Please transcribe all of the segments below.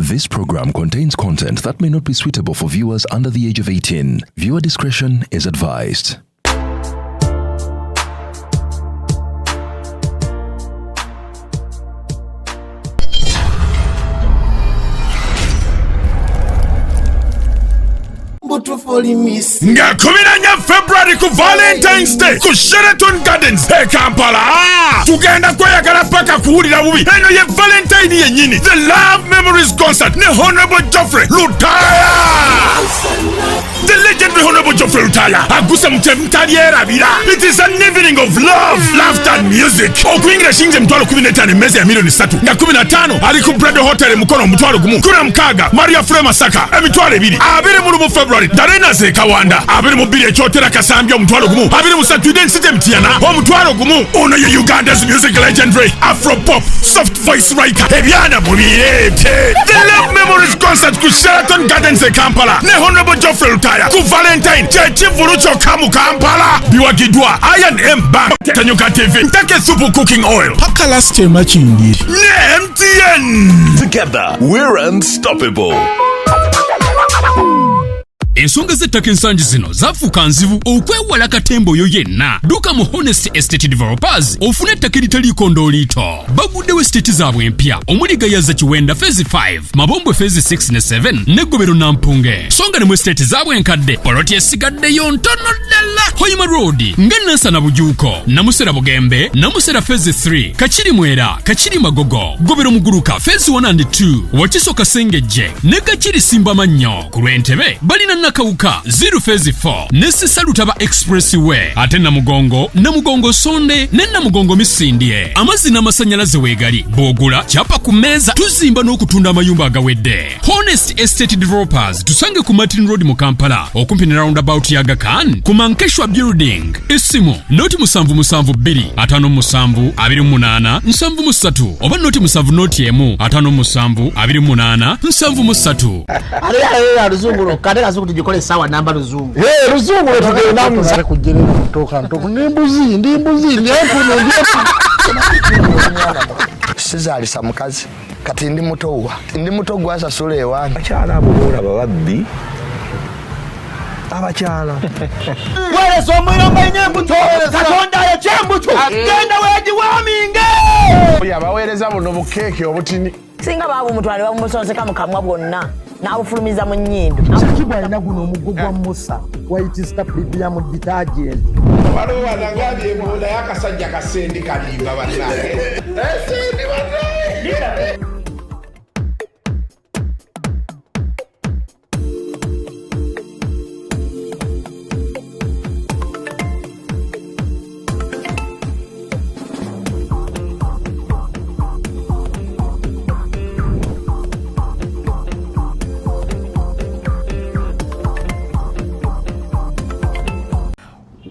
This program contains content that may not be suitable for viewers under the age of 18. Viewer discretion is advised. Nga 14 February ku Valentine's Day ku Sheraton Gardens Kampala. Tugenda kweyagala paka kuwulira bubi. Eno ye Valentine yennyini. The Love Memories Concert ne Honorable Geoffrey Lutaya. The legendary Honorable Geoffrey Lutaya aguse mutaliera. It is an evening of love, laughter and music. Okuyingira shinje mtwalo 15 emezi ya milioni 3. Nga 15 ali ku Brado Hotel mukono mutwalo gumu. Kuna mkaga Maria Frema Saka emitwalo 2. Abiri mu February Darena ze Kawanda. Abiri mu 2 ekyotera Kasambya omutwalo gumu. Abiri mu 3 Density Mtiana omutwalo gumu. Ono ye Uganda's music legendary Afro pop soft voice writer ebyana mubirete. The Love Memories Concert ku Sheraton Gardens Kampala ne Honorable Geoffrey Lutaya ku Valentine chechivulu kyokka mu Kampala. Biwagidwa I&M Bank Tanyuka TV Ntake Super Cooking Oil paka last time achindi ne MTN. Together we're unstoppable. Ensonga z'ettaka ensangi zino zafuuka nzibu okwewala katembo oyo yenna. Duka mu Honest Estate Developers ofune ettaka eritaliiko ndooliito. Baguddewo estate zaabwe empya omuli Gayaza Kiwenda Phase 5, Mabombwe Phase 6 ne 7 ne Gobero Nampunge. Songa ne mu estate zaabwe enkadde poloti esigaddeyo ntono ddala. Hoima Road, Ngennansa na Bujuuko, Namusera Bugembe, Namusera Phase 3, Kachiri Mwera, Kachiri Magogo, Gobero Muguruka Phase 1 and 2, Wakiso Kasengejje ne Kachiri Simba Mannyo. Ku Lwentebe balina Nakawuka 0 Phase 4 Nesi Salutaba Expressway ate Namugongo Sonde ne Namugongo Misindye. Amazzi n'amasannyalaze weegali bw'ogula kyapa ku mmeeza tuzimba n'okutunda amayumba agawedde. Honest Estate Developers tusange ku Martin Road mu Kampala okumpi ne roundabout ya Aga Khan ku Mankeshwa Building. Essimu noti 772 57 28 73 oba noti 7 57 28 73. Ale ruzungu kade kazuku tujikole sawa namba ruzungu. ruzungu tugenda muze kujira kutoka ntoku ndimbuzi Sizali samukazi kati ndi muto gwasa sule wange abakyala abo bola bababbi abakyala Wale somuyomba nyembuto katonda ya chembuto genda weji waminge yabaweereza buno bukeeke obutini singa babu mutwale bamusonseka mukamwa bwonna n'abufulumiza mu nnyindo. Sakibwa alina guno omugo gwa Musa wayitista premium detergent. waliwo wanangalie boda yakasajja kasendi kalimba bannange esendi bannange.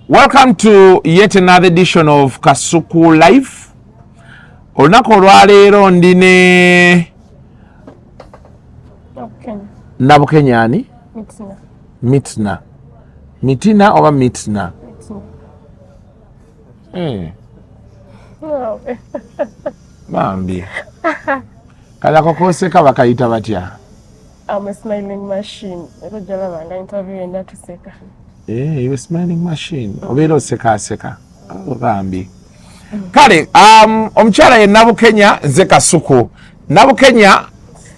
Welcome to yet another edition of Kasuku Live. Olunaku olwaleero ndine Nabukenyani Mitina oba Mitna Bambi kala kokoseka bakayita batya. I'm a smiling machine. Ero jala banga interview enda tuseka. You're a smiling machine. Obero seka. Bambi. Kale, omukyala ye Nabukenya nze Kasuku. Nabukenya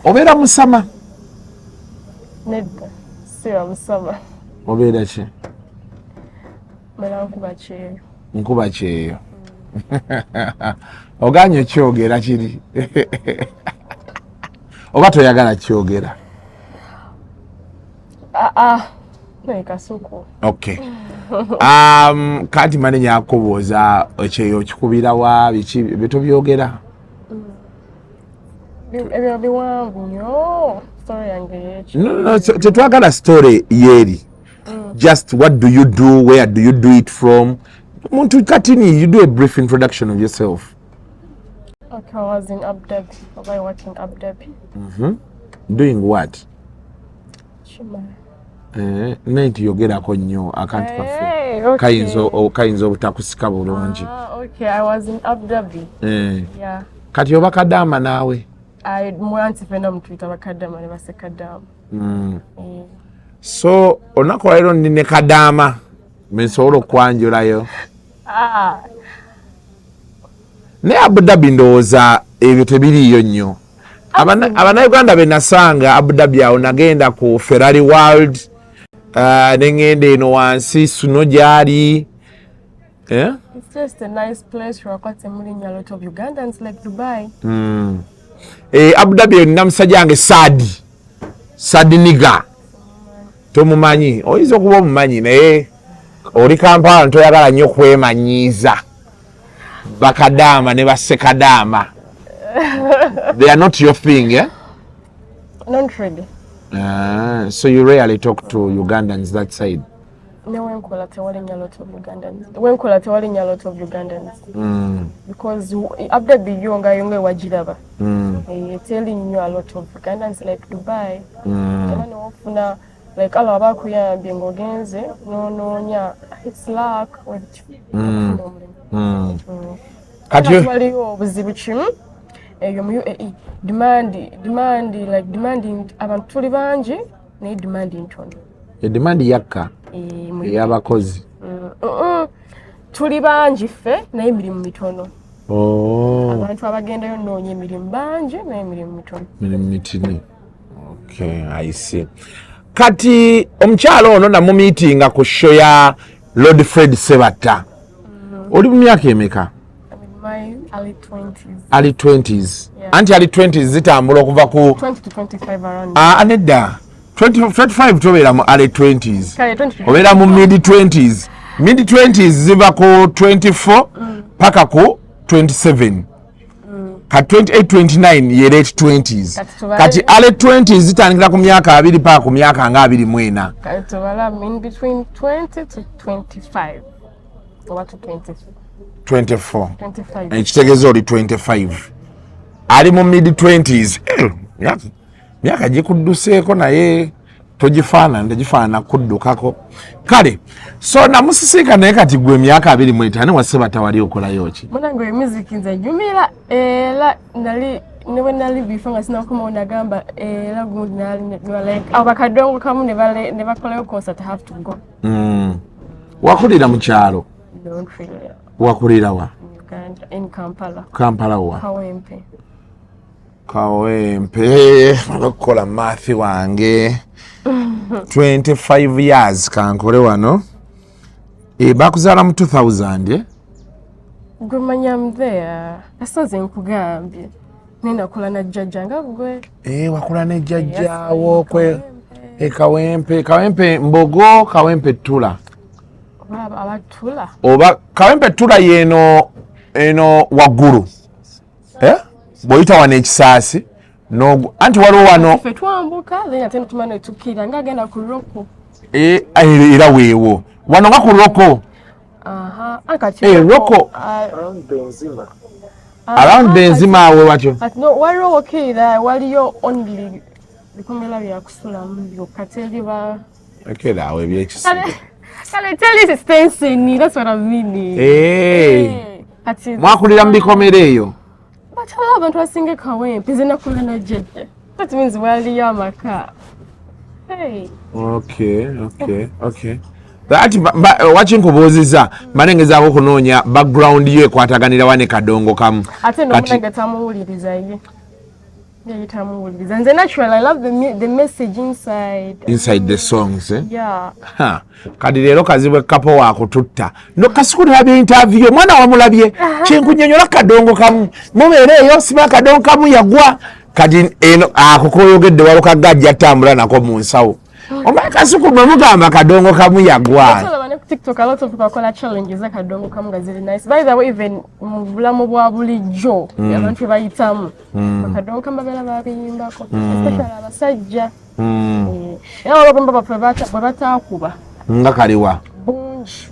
obera musama. Nedda. Siwa musama. Obera ki? Mera nkuba kyeyo. Nkuba kyeyo. Oganye kyogera kiri. Oba toyagala kyogera. Kasuku. Okay. Kati manenya akoboza ekyeyo kikubira wa biki bito byogera. No, tetwagala story yeri. Just what do you do, where do you do it from? Muntu katini, you do a brief introduction of yourself. Okay, I was in Abu Dhabi. I work in Abu Dhabi. Doing what? Shima. Naiti yogerako nnyo akantu kaffe kayinza obutakusika bulungi. Okay, I was in Abu Dhabi. Kati oba Kadama naawe? mwanti fena mtwita bakadama ne basekadama. So onako lero nine Kadama mensobola okwanjulayo. Ne Abu Dhabi ndowooza ebyo tebiriyo nnyo. Abannayuganda be nasanga Abu Dhabi awo nagenda ku Ferrari World nengenda eno wansi suno gyali. It's just a nice place for a lot of Ugandans like Dubai. Abu Dhabi nina musajja wange Sadi Niga. Tomumanyi oyinza okuba omumanyi naye oli Kampala ntoyagala nnyo kwemanyiiza bakadama ne basekadama. They are not your thing, eh? Not really. So you rarely talk to Ugandans that side? No, when call at a lot of Ugandans. When call at a lot of Ugandans. Because after the younger wajidaba, telling you a lot of Ugandans like Dubai. Like all about kuya bingo genze, no, it's luck with demanding abantu tuli bangi naye demanding ntono. Demand yakka y'abakozi. Tuli bangi ffe naye emirimu mitono. Abantu abagendayo nnoonya emirimu bangi naye emirimu mitono. Emirimu mitini. Okay, I see. Kati omukyalo ono namumiitinga ku show ya Lord Fred Sebatta. Oli mu myaka emeka? My early 20s. Early 20s. Yeah. Anti early 20s zitambula okuva ku 20 to 25 around. Anedda. 25 tobeera mu early 20s. Obeera mu mid 20s. Mid 20s ziva ku 24 paka ku 27. Ka 28 29 ye late 20s. Kati early 20s zitandikira ku myaka 2 paka ku myaka nga 24. Kati wala in between 20 to 25. Or to 20. 24. 25. Ekitegeeza oli 25. Ali mu mid 20s. Myaka gikudduseeko naye togifaanana kuddukako. Kale, so namusisiika naye kati gwe emyaka 25 wa Sebatta wali okolayo ki? Munange music nze jumira era nali bifanga sinakoma nagamba era gundi nali like abakadongo kamu ne bakolayo concert have to go. Wakulira mu kyalo? Don't really. Wakulira wa? Uganda, in Kampala. Kampala wa? Kawempe okukola mathi wange 25 years kankole wano bakuzaala mu 2000 Gumanya mdea asaze nkugambye ninakola na jjajja nga gwe wakula ne jjajjaawo kwe kawempe mbogo kawempe tula abatula oba kawempe tula yeno eno waggulu boyita wana ekisaasi no anti waliwo wano fe twambuka then atenda tumane tukira nga agenda ku roko era weewo wano nga ku roko akati roko around Benzima awe watyo no waliwo okira waliyo only bikomela bya kusulamu byo kateli ba okera awe byekisige kale tell us fencing that's what I mean mwakulira mu bikomera eyo but abantu basinge kawempe zinakola na jjajja that means waliyo amaka okay that wakinkubuuziza manengezaako okunoonya background yo ekwataganira wane kadongo kamu ate nomunange tamuwuliriza ye nze naturally I love the message inside the songs yeah kadi leero kazibwe kapo wakututta no Kasuku Live interview mwana wamulabye kyenkunyonyola kadongo kamu mubeere eyo siba kadongo kamu yagwa kadi eno akukoyogedde waluka gajja tambula nako mu nsawo omanye Kasuku bwe mugamba kadongo kamu yagwa TikTok a lot of people call challenges like kadongo kamu gazili nice by the way even mu bulamu bwa bulijjo abantu bayitamu kadongo kamu babera babiyimbako especially abasajja era olwogamba bwe bataakuba nga kaliwa bungi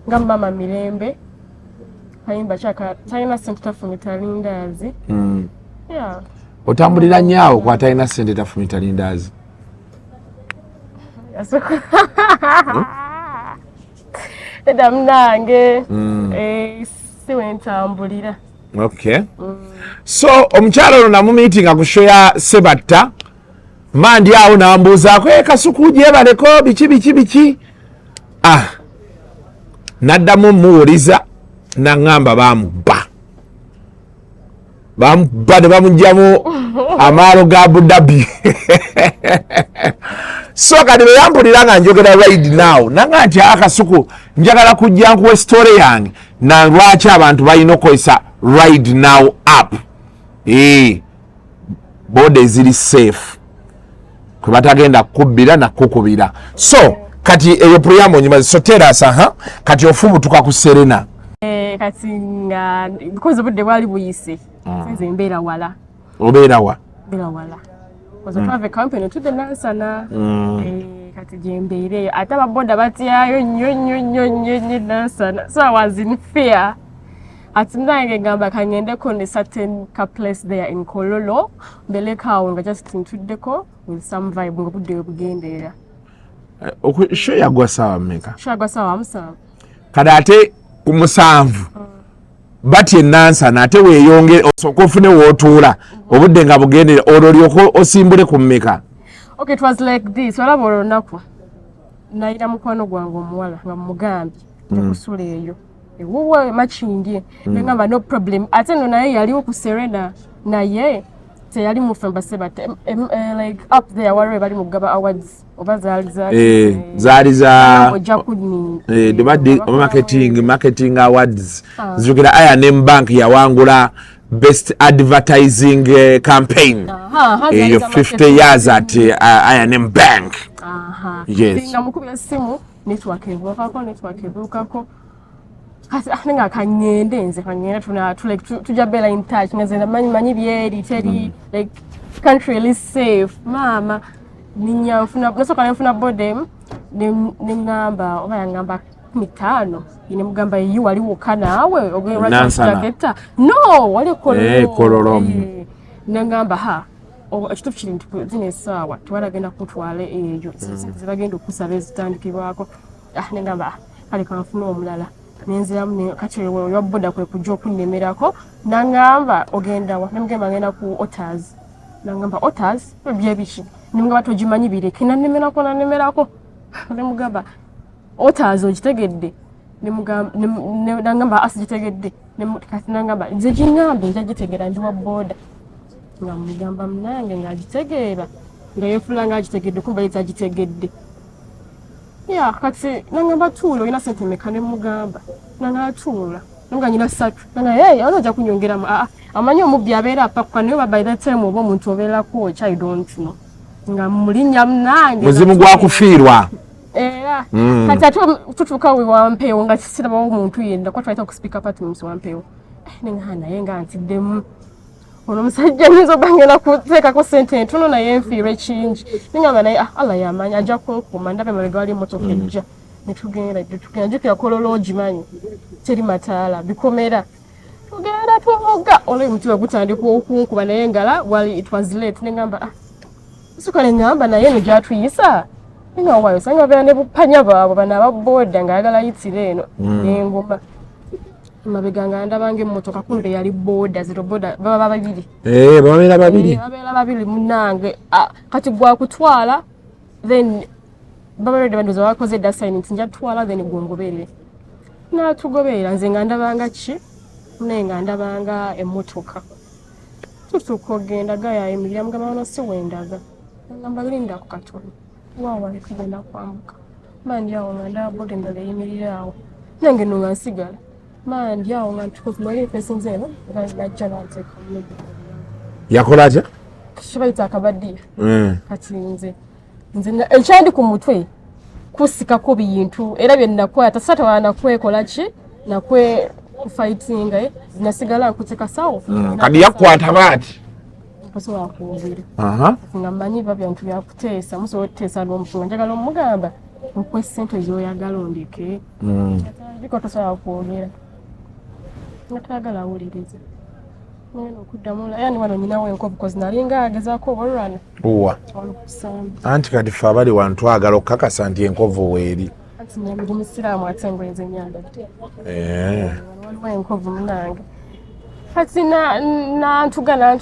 nga mama Mirembe kayimba kyaka talina sente tafumita lindaazi otambulira nnyo kwa talina sente tafumita lindaazi eda munange siwe ntambulira Okay. So omukyalo ono namumiitinga ku show ya Sebatta mandi awo nambuuzaako Kasuku gyebaleko biki naddamu muwuliza naŋŋamba bamubba ne bamugyamu amaalo ga Abu Dhabi. So kati bwe yampulira nga njogera right now nanga nti Kasuku njagala kujja nkuwa story yange na lwaki abantu balina okukozesa right now app. BODA eziri safe kwe batagenda kukubbira na kukubira. So kati eyo program onyimaze so tell us kati ofubutuka ku Serena. Kati nga because obudde bwali buyise nze mbeera wala. Obeera wa? Mbeera wala. Was a private company to the Nansana. Kati jembeere ate ababoda batyayo nnyo Nansana. So I was in fear. Ati nange ngamba kangendeko ne certain place there in Kololo mbelekawo nga just ntuddeko with some vibe ngobudde bugendeera. Show yagwa sawa mmeka? Show yagwa sawa musanvu. Kada ate ku musanvu batye Nansana ate weeyongere osooka ofune wootuula obudde nga bugendera olwolyoko osimbule ku mmeka? Okay, it was like this. Olaba olunaku nayira mukwano gwange omuwala nga mugambye okusula eyo ewuwe makindye nengamba no problem ate no naye yaliwo ku Serena naye teyali mufemba Sebatta like up there waliwo bali mu gaba awards oba zaali za ojja kunni the marketing awards zirukira I&M Bank yawangula best advertising campaign eyo 50 years at I&M Bank. Yes. Nga mukubira simu network evukako kasi nga kanyende nze kanyenda tujja bela in touch nga manyi byeri teri like country is safe mama ninya nasoka nfuna bodem ningamba oba yangamba 5 ine mugamba yi wali wokanawe ogera no wali kololo nangamba ekitufu kiri nti zino essaawa tewalagenda kutwala eyo zibagenda okusaba ezitandikibwako nengamba kale kanfuna omulala nenziramu kati oyo boda kwe kujja okunnemerako nangamba ogendawa nemugamba ngenda ku Otters nangamba Otters byebiki nemugamba togimanyi bireke nanemerako nemugamba Otters ogitegedde nangamba asigitegedde kati nangamba nze gingambe njagitegera ndi wa boda nga mugamba mnange ngagitegeera nga yefula ngagitegedde kuba agitegedde kati nangamba tuulo olina sente meka ne mugamba nanga tuula nanga nyina 3 nanga onojja kunyongeramu amanyi omubbi abeera apakwa naye by that time oba omuntu obeerako I don't know nga mulinnya mnange muzimu gwa kufiirwa kati ate tutuuka we wampeewo nga sirabawo omuntu yenda kwa twaita ku speaker apartments wampeewo nenga naye nga ntiddemu ono musajja nizo bangena kuteekako sente entono naye nfiirwa ekingi nengamba naye Allah yamanyi ajja kunkuuma ndabe mabega wali emmotoka ejja netugenda jukira Kololo ogimanyi teri mataala bikomera tugenda tuvuga olwo omutima gutandika okunkuba naye ngala wali it was late nengamba suka nengamba naye no gyatuyisa nenga wayo sanga beera ne bupanya baabo bana ababoda ngaayagala yitire eno nengoma mabega nga ndabange emmotoka kumbe yali boda zero boda baba babiri babeera babiri munange kati gwa kutwala then baba rede bandoza wakoze da sign nja twala then gwongoberere na tugoberera nze nga ndabanga ki nenga ndabanga emmotoka tutukogenda gaya emirya mugamba ono si wendaga ngamba linda ku katono wawa kugenda kwambuka mandi awo nga ndaboda endala eyimirirawo nange no nsigala mandi awo nga tukozimali pesa nzeno ngajja nanteka yakola atya kibaita akabaddiya kati nze ekyandi ku mutwe kusikako bintu era byennakwata tasata wanakwekola ki nakwe kufightinga nasigala nkuteka sawo kadi yakwata baati pasobola kuwubira nga mmanyi babyantu byakuteesa musobola okuteesa n'omufunga njagala omugamba nkwe ssente zoyagala ondeke biko tosobola kwogera nga tayagala awuliriza nena okuddamu yani wano nyinawo enkovu kozi nalinga agezaako obalulwana uwa anti kati fe abali wano twagala okukakasa nti enkovu weeri anti ndi musiraamu ate ngoyinza ennyanda waliwo enkovu munange kati nantugana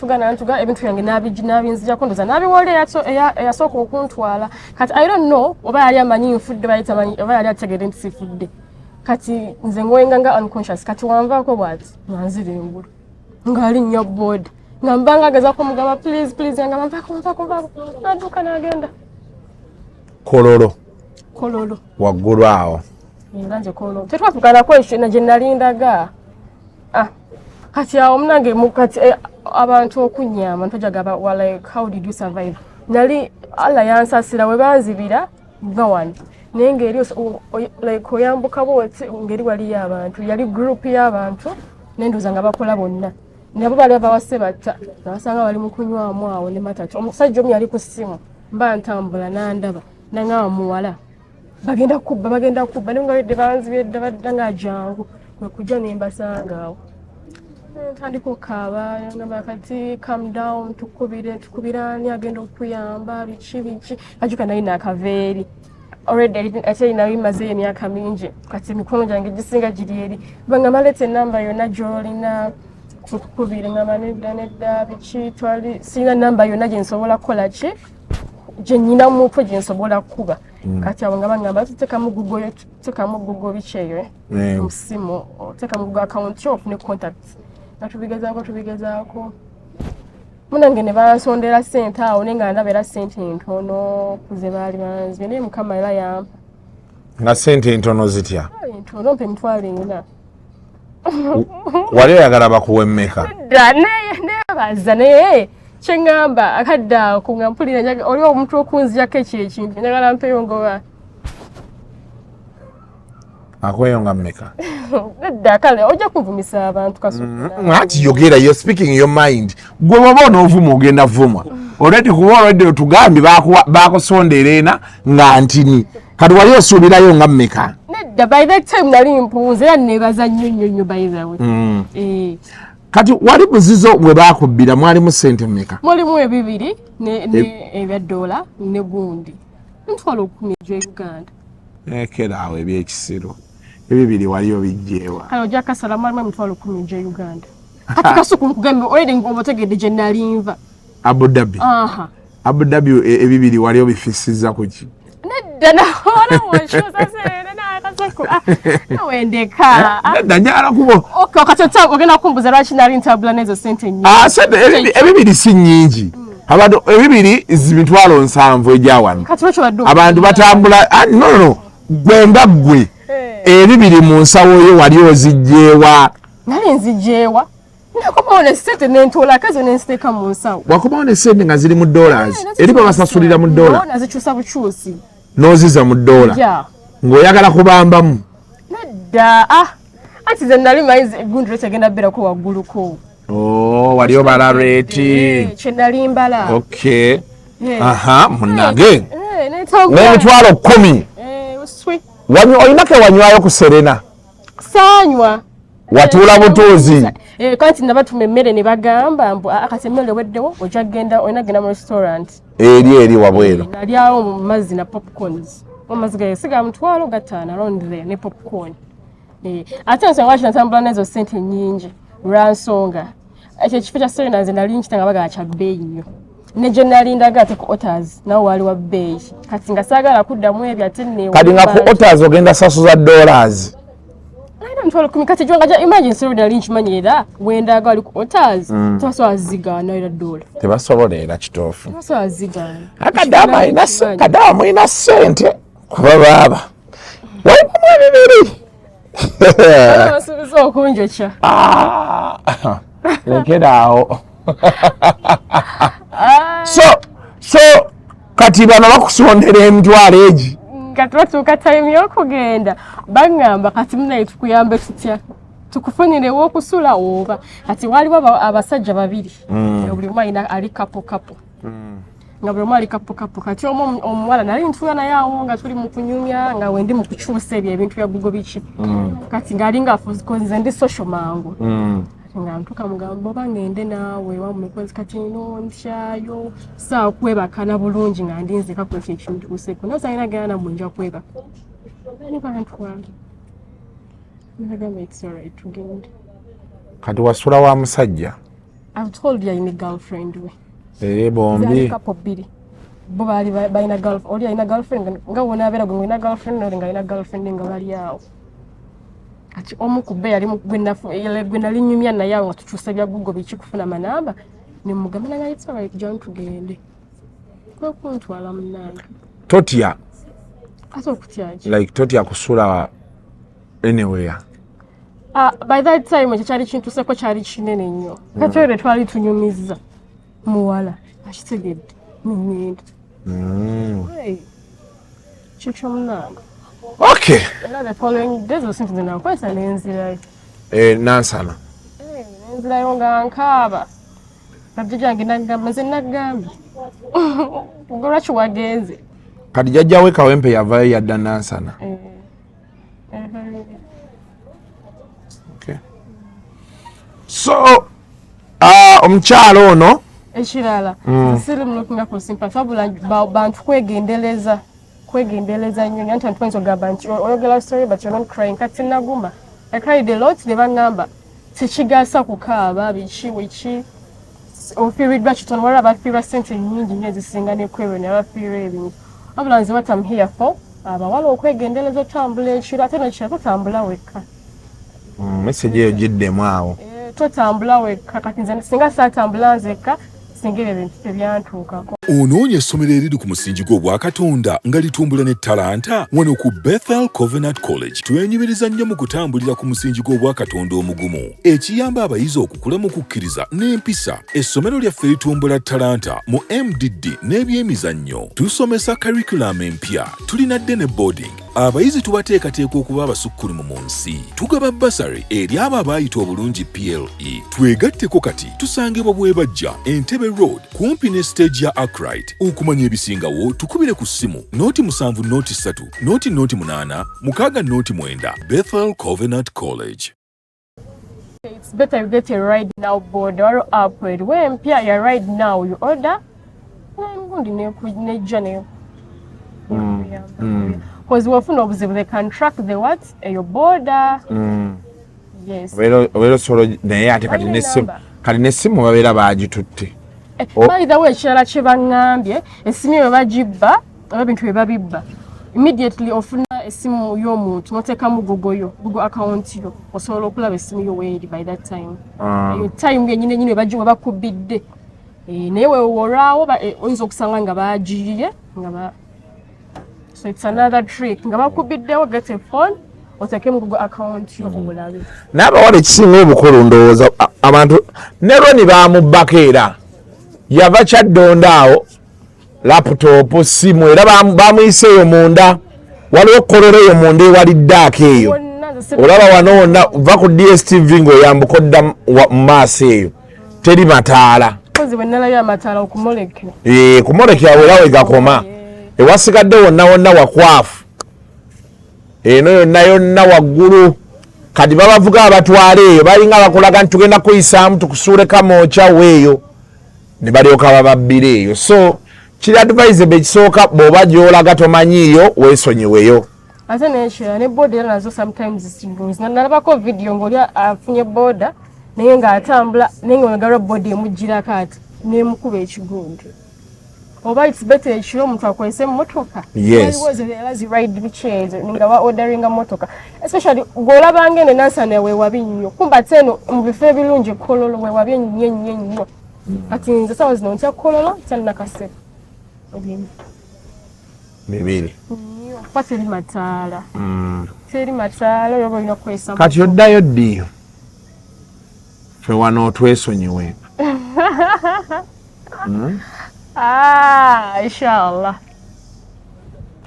ebintu byange nabinzija kondoza nabiwole yasooka okuntwala kati I don't know oba yali amanyi nfudde bayitamanyi oba yali ategedde nti sifudde kati nze ngoyenga nga unconscious kati wanvaako bwati nanzira engulu ngaali nnyo board nga mbanga agezako mugamba please nga mvaako nadduka nagenda kololo waggulu awo era nze kololo tetwafukanako ekyo gye nalindaga kati awo munange mukati abantu okunyama ntojagaba like how did you survive nali Allah yansasira we banzibira nga wano naye ngeri like oyambuka bwoti ngeri wali y'abantu yali group y'abantu nenduza nga bakola bonna nabo bali abawase batta nabasanga bali mu kunywamu awo ne matatu omusajja omu yali ku ssimu mba ntambula nandaba nanga muwala bagenda kubba nenga wedde banzibye badda nga jangu kujja nembasanga awo ntandika okaaba ngamba kati calm down tukubirani agenda okuyamba biki kajuka naye nakaveeri already ate nawe maze emyaka mingi kati emikono gyange gisinga giri eri bangamba leta enamba yonna gyolina tukubire ngamba nedda biki twali sina namba yonna gyensobola kukola ki gyenyina mutwe gyensobola kuba kati abo ngamba tutekamu Google biki eyo musimu otekamu Google account yo ofune contact tubigezaako munange ne bansondera ssente awo nenga ndabera ssente ntono kuze baali banzibye naye mukama era yampa nga ssente ntono zitya ntono mpe mitwalo ena wali oyagala bakuwa emmeka nebaza naye kyeŋŋamba akadde ako nga mpulira oli omuntu okunzijako ekyekintu njagala mpeyongoba akweyonga mmeka nedda kale ojja kuvumisa abantu ati yogera you're speaking your mind gwe baba onoovuma ogenda vuma olwedde kuba olwedde otugambye bakusondera ena nga ntini kati wali osuubirayo nga mmeka nedda by that time nali mpunze era nebaza nnyo by the way kati wali buzizo bwe bakubbira mwalimu ssente mmeka mulimu ebibiri ebya dola ne gundi ntwala 10 gy'Uganda ekeraawo ebyekisiro ebibiri wali obijjeewa kale ojja kasala mwalimu emitwalo 10 gy'Uganda kati Kasuku nkugambe olwedde ng'obotegedde gye nalinva Abu Dhabi ebibiri wali obifisizza ku ki nedda nawola washuza serena Kasuku nawendeka nedda njagala kubo okatota ogenda kumbuza lwaki nali ntabula n'ezo ssente nnyingi ebibiri si nnyingi abantu ebibiri zimitwalo 7 egyawano abantu batambula no gwenda gwe ebibiri mu nsawo yo wali ozijjeewa nali nzijjeewa nakomawo ne ssente nentola kazo nensiteeka mu nsawo wakomawo ne ssente nga ziri mu dollars eri babasasulira mu dola nazikyusa bukyusi n'oziza mu dola ng'oyagala kubambamu nedda anti ze nali mayizi egundi letegenda bberako wagguluko wali obala reeti kyenali mbala munange n'emitwalo 10 olinako wanywayo ku Serena saanywa watuula butuuzi kanti nabatuma emmere ne bagamba mbu kati emmere weddewo ojja genda olina genda mu restaurant eri wabweru nalyawo mu mazzi na popcorns amazzi gayesiga mutwalo gatano around there ne popcorn ate nsonga lwaki natambula n'ezo ssente nnyingi lwansonga ekyo ekifo kya Serena nze nali nkitanga baga kya bbeeyi nnyo ne gye nalindaga ate ku Otters nawo wali wa bbeeyi kati nga saagala kuddamu ebyo ate kati nga ku Otters ogenda sasuza dollars ayina mutwalo 10 kati gyonga gya imagine Serena nali nkimanyi era wendaga wali ku Otters tebasobola zigaana era dola tebasobola era kitoofu tebasobola zigaana Kadama mulina ssente kuba baaba walimu ebibiri basuubiza okunjokya lekeraawo so kati bano bakusondera emitwalo egi kati batuuka time y'okugenda baŋŋamba kati munaye tukuyambe tutya tukufunirewo okusula oba kati waliwo abasajja babiri buli omu alina ali kapo nga buli omu ali kapo kati omuwala nali ntuula naye awo nga tuli mu kunyumya nga wendi mu kukyusa ebyo ebintu bya Google biki kati ng'ali nga nze ndi social mangu nga ntuka mugamba oba ngende naawe wammwe kozi kati no ntyayo saa kwebakana bulungi nga ndinzeka ku ekyo ekintu kuseeko naye salina gana nammwe nja kwebaka ani bantu wange nagamba it's alright tugende kati wasula wa musajja. I've told you in girlfriend we. Bombi. Couple biri. Bo bali bayina girlfriend. Oli ayina girlfriend nga wona abera gwe ina girlfriend no nga ina girlfriend nga bali yawo. Ati omu kubbe yali gwena linyumya na yawo tuchusa bya Google bichikufuna manamba ni mugamba nga it's alright John tugende. Ko kuntwala munanga. Totya. Aso kutyaje. Like totya kusula anywhere. By that time cyari kintu seko cyari kinene nnyo. Katwere twali tunyumiza muwala akitegedde n'ingendo. Hey. Chicho munanga. Okay. The following days or something now kwesa nenzira. Nansana. Nenzira yonga nkaba. Kabjjange nagamba nze nagamba. Ngora chiwagenze. Kati jajja we kawempe yavayo yadda Nansana. Okay. So omukyalo ono ekirala siri mulukunga ku simpa fabula bantu kwegendeleza nnyo nyanti antwenzo ogamba nti oyogera story but you're not crying kati naguma I cried a lot ne bangamba tekigasa kukaaba biki wiki ofiiriddwa kitono wala abafiirwa ssente nnyingi nnyo ezisinga nekwewe ne abafiirwa ebintu wabula nze what I'm here for abawala okwegendeleza otambula ekiro ate nekirala totambula wekka. Message eyo giddemu awo. Totambula wekka kati nze singa saatambula nzekka singa ebintu tebyantuukako. Onoonya essomero eriri ku musingi gw'Obwakatonda nga litumbula ne ttalanta wano ku Bethel Covenant College twenyumiriza nnyo mu kutambulira ku musingi gw'Obwakatonda omugumu ekiyamba abayizi okukula mu kukkiriza n'empisa. Essomero lyaffe litumbula ttalanta mu MDD n'ebyemizannyo. Tusomesa curriculum empya, tulina dde ne boarding. Abayizi tubateekateeka okuba abasukkulumu mu nsi. Tugaba basari eri abo abaayita obulungi PLE. Twegatteko kati tusangibwa Bwebajja, Entebbe Road, kumpi ne stage ya Arkwright. Okumanya ebisingawo tukubire ku ssimu noti 7 noti 3 noti 8 6 noti 9. Bethel Covenant College. It's better you get a ride now board or upward. When Pia you ride now you order. Because we often observe they can track the what? Your border. Yes. Wero solo naye ate kati nessimu babeera baagitutte. By the way, ekirala kye baŋŋambye essimu bwe bagibba oba ebintu bye babibba immediately ofuna essimu y'omuntu n'oteekamu Google account yo osobola okulaba essimu yo weeri by that time. Eyo time yennyini we bakubidde naye weewolwawo oyinza okusanga nga baagiyiye so it's another trick nga bakubiddewo get a phone oteekemu Google account yo obulabe. N'abawala ekisinga obukulu ndowooza abantu ne Roni baamubbako era yava kyaddondaawo laptop simu era baamuyiseeyo munda waliwo kolero eyo munda ewaliddaako eyo olaba wano wonna va ku DSTV ng'oyambuka odda mu maaso eyo teri mataala kumolekera era wegakoma ewasigadde wonna wakwafu eno yonna waggulu kati babavuga abatwala eyo balinga bakulaga nti tugenda kuyisaamu tukusuule kamooca weeyo ne balyoka bababbira eyo. So kiri advisable ekisooka bw'oba gy'olaga tomanyiiyo weesonyiweyo. Ate n'ekirala ne boda era nazo sometimes signals nalabako video ng'oli afunye boda naye ng'atambula naye ng'oyagala boda emugirako ati n'emukuba ekigundu oba it's better ekiro omuntu akozesa emmotoka. Yes. Era ziride bikyezo nga ba orderinga mmotoka especially ng'olabanga eno Nansana weewabi nnyo kumba ate eno mu bifo ebirungi Kololo weewabi nnyo ati nze sawa zino ntya Kololo kyannakaseko bibiri kuba teri mataala oyoba olina kukwesa kati oddayo ddiyo ffe wano otwesonyiwe. Inshallah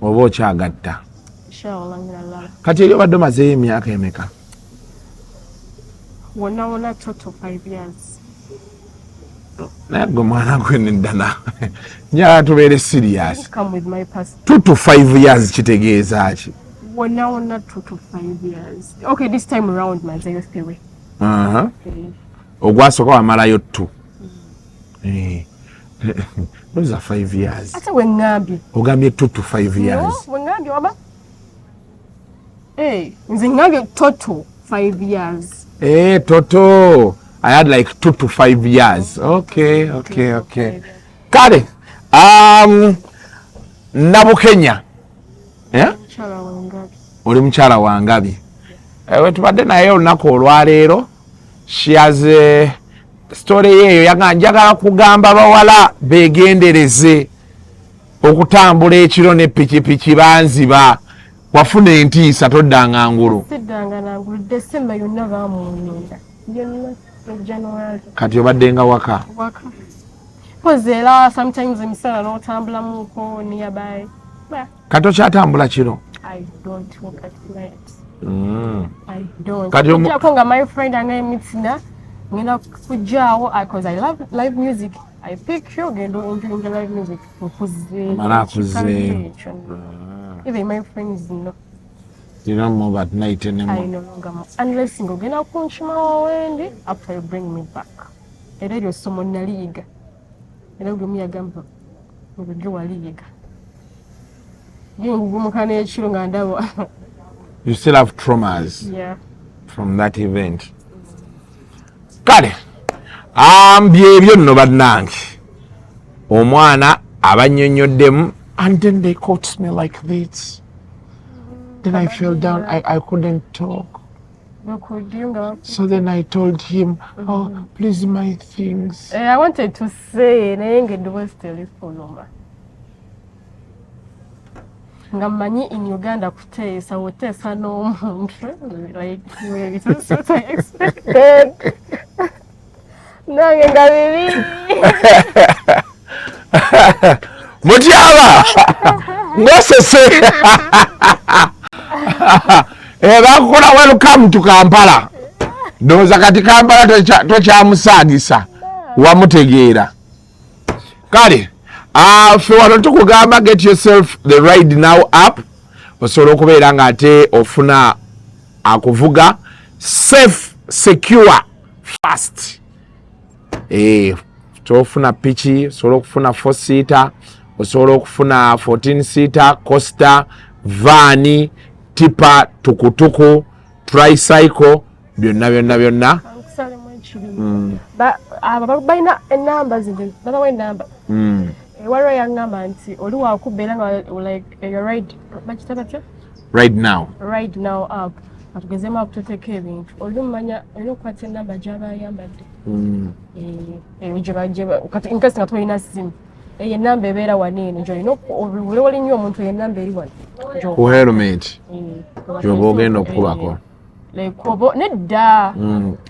oba okyagatta inshallah kati eri obadde omazeeyo emyaka emeka? wonna total 5 years. Naye gwe mwana gwe neddala njala tubeere serious. 2 to 5 years kitegeeza ki? Wonna 2 to 5 years. Okay, this time around mazeeyo 3. Ogwasooka wamalayo 2. Those are 5 years. Ate weŋŋambye ogambye 2 to 5 years. weŋŋambye oba nze ŋŋambye total 5 years. Toto. I had like 2 to 5 years. Okay. Kale. Nabukenya. Yeah? Oli mchala wa Ngabi. Wetubadde naye olunaku olwaleero. She has a story yeyo njagala kugamba bawala begendereze okutambula ekiro ne pikipiki banziba wafuna entiisa toddanga ngulu. Siddanga nangulu December yonna baamuwunda. January. Kati obaddenga waka. Pozera sometimes emisana n'otambula muko nearby. Kati okyatambula kiro? I don't walk at night. I don't. Kati nga my friend angayimitina ngenda kujjaawo because I love live music. I pick you gendo enjoy live music. Even my friends know. You don't move at night anymore. I no longer move. Unless you go kunchima wawendi after you bring me back. Era yo somo naliga. Era gumi yagamba. Ngo waliga. Ngumukane ekiro ngandabo. You still have traumas. Yeah. From that event. Kale. Byebyo nno bannange. Omwana abanyonyoddemu and then they caught me like this. Then I fell down. I couldn't talk. So then I told him, oh, please, my things. I wanted to say, it was telephone number. Ngamanyi in Uganda kutesa wotesa no like it was what I expected. Nange ngabiri. Mutyaba. Ngosese. Bakola welcome to Kampala. Ndoza kati Kampala tokyamusaagisa wamutegeera. Kale fe wano tukugamba get yourself the ride now app osobola okubeera nga ate ofuna akuvuga safe secure fast tofuna piki osobola okufuna 4-seater osobola okufuna 14-seater coaster vani tipa tukutuku tricycle byonna bayina enamba zino babawa enamba waliwo yangamba nti oli wakubeera nga like your ride bakita batya right now app atugezemu app tuteeka ebintu oli mumanya olina okukwata enamba gyaba ayambadde nkasi nga tolina simu eyo enamba ebeera waneeno gyolina oli nnyo omuntu enamba eri wano ku helmet gyoba ogenda okukubako nedda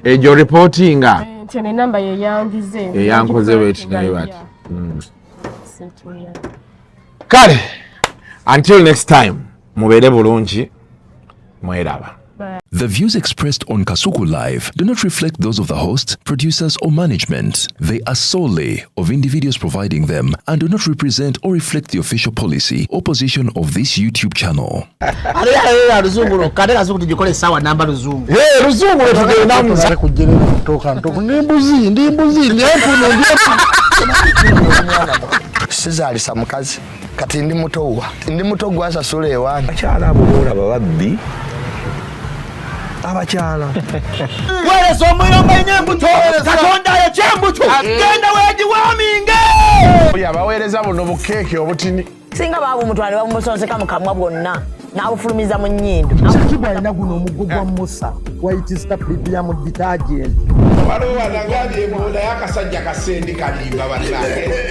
egyo reportinga nti eno enamba yeyandize eyankoze bweti naye bati kale until next time mubeere bulungi mweraba. The views expressed on Kasuku Live do not reflect those of the host, producers, or management. They are solely of individuals providing them and do not represent or reflect the official policy or position of this YouTube channel. Sizalisa mukazi kati ndi muto gwasasula ewange. Abakyala abo boolaba babbi. Abakyala werezo omuyomba enyembuto katonda yekyembuto genda wegiwaminge yabaweereza buno bukeeke obutini singa baabumutwale bamumusonseka mu kamwa bwonna n'abufulumiza mu nnyindo. Sakibu alina guno omuggo gwa Musa wayitista premium detergent. waliwo wanangaali eboda y'akasajja kasendi kalimba bannange.